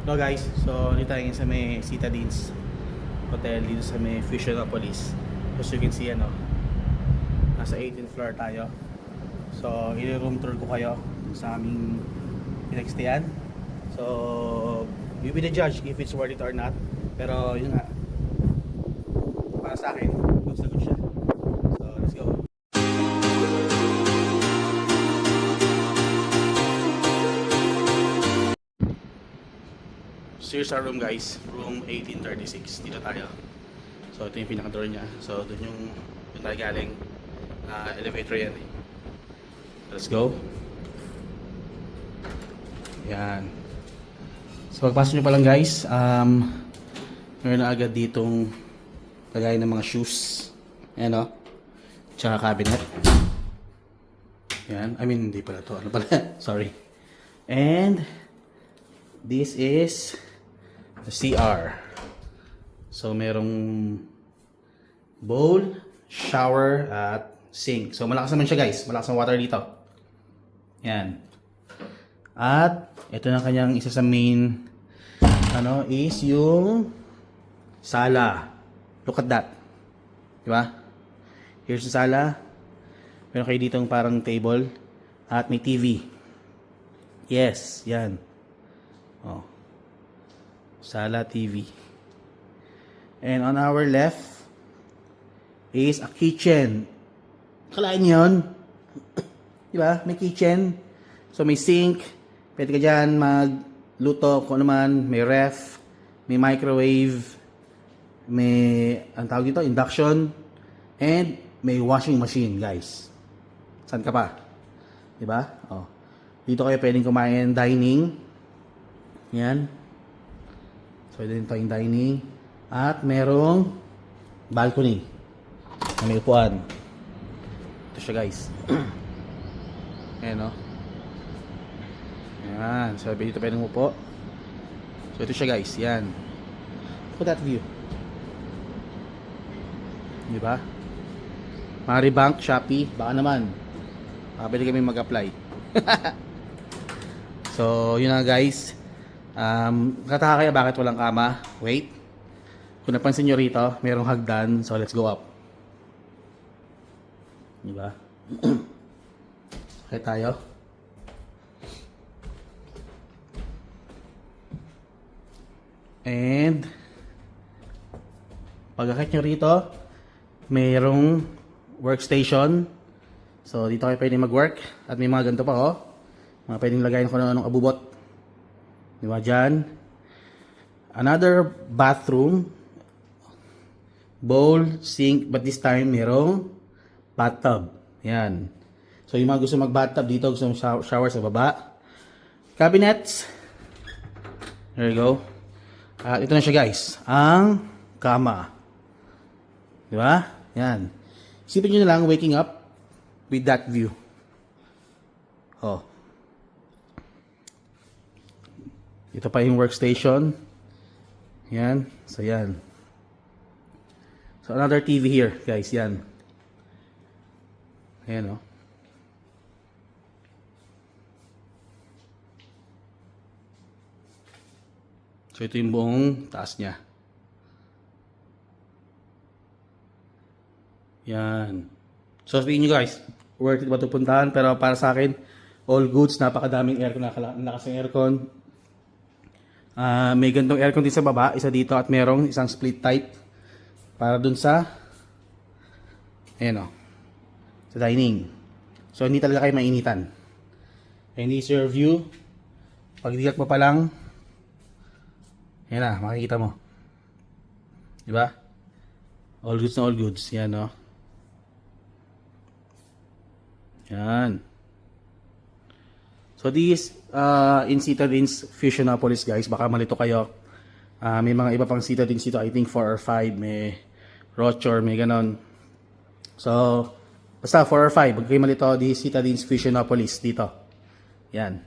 Hello guys, so dito tayo sa may Citadines Hotel dito sa may Fusionopolis. As you can see, nasa 18th floor tayo. So i-room tour ko kayo sa aming pinagstayan. So you be the judge if it's worth it or not. Pero yun nga, para sa akin, good na good siya. So let's go. So here's our room guys, room 1836, dito tayo. So ito yung pinaka-door niya. So doon tayo galing, elevator yan eh. Let's go. Yan. So pagpasok nyo pa lang guys, meron na agad ditong lagay ng mga shoes. Ayan o. Tsaka cabinet. Yan. I mean, hindi pala to. Ano pala? Sorry. And this is the CR. So merong bowl, shower, at sink. So malakas naman siya guys. Malakas ang water dito. Yan. At ito na kanyang isa sa main is yung sala. Look at that. Diba? Here's the sala. Meron kayo ditong parang table at may TV. Yes, yan. Oh. Sala TV. And on our left is a kitchen. Kalain yun. Diba? May kitchen. So may sink. Pwede ka dyan magluto kung ano man. May ref. May microwave. May, ang tawag dito, induction. And may washing machine, guys. Saan ka pa? Diba? Oh. Dito kayo pwedeng kumain, dining. Yan. So, dito yung dining. At merong balcony. Na may upuan. Ito siya guys. Ayan o. Ayan. So, dito pwedeng upo. So, ito siya guys. Yan. Look at that view. Diba? Maribank, Shopee. Baka naman. Pwede kami mag-apply. So, yun na guys. Kataka kaya bakit walang kama? Wait. Kung napansin nyo rito, mayroong hagdan. So, let's go up. Diba? Okay tayo. And pag-akit nyo rito, mayroong workstation. So, dito kayo pwede mag-work. At may mga ganito pa, oh. Mga pwedeng lagayin kung anong abubot. Diba dyan? Another bathroom. Bowl, sink, but this time mayroong bathtub. Yan. So yung mga gusto mag-bathtub dito, gusto shower sa baba. Cabinets. There you go. At ito na siya guys. Ang kama. Diba? Yan. Isipin nyo na lang waking up with that view. Oh. Ito pa yung workstation. Yan. So, yan. So, another TV here, guys. Yan. Ayan, oh. So, ito yung buong taas niya. Yan. So, sabihin nyo guys, worth it ba ito puntahan? Pero para sa akin, all goods. Napakadaming aircon. Lakas ng aircon. May gantong aircon din sa baba, isa dito at merong isang split type para dun sa sa dining. So hindi talaga kayo mainitan. And this is your view. Pag dilat mo pa lang, yan na, makikita mo. Diba? All goods na all goods. Yan, no? Yan. So this in Citadines Fusionopolis guys, baka malito kayo. May mga iba pang Citadines dito, I think 4 or 5, may Rochor, may ganon. So basta 4 or 5, pag kayo malito, di Citadines Fusionopolis dito. Yan.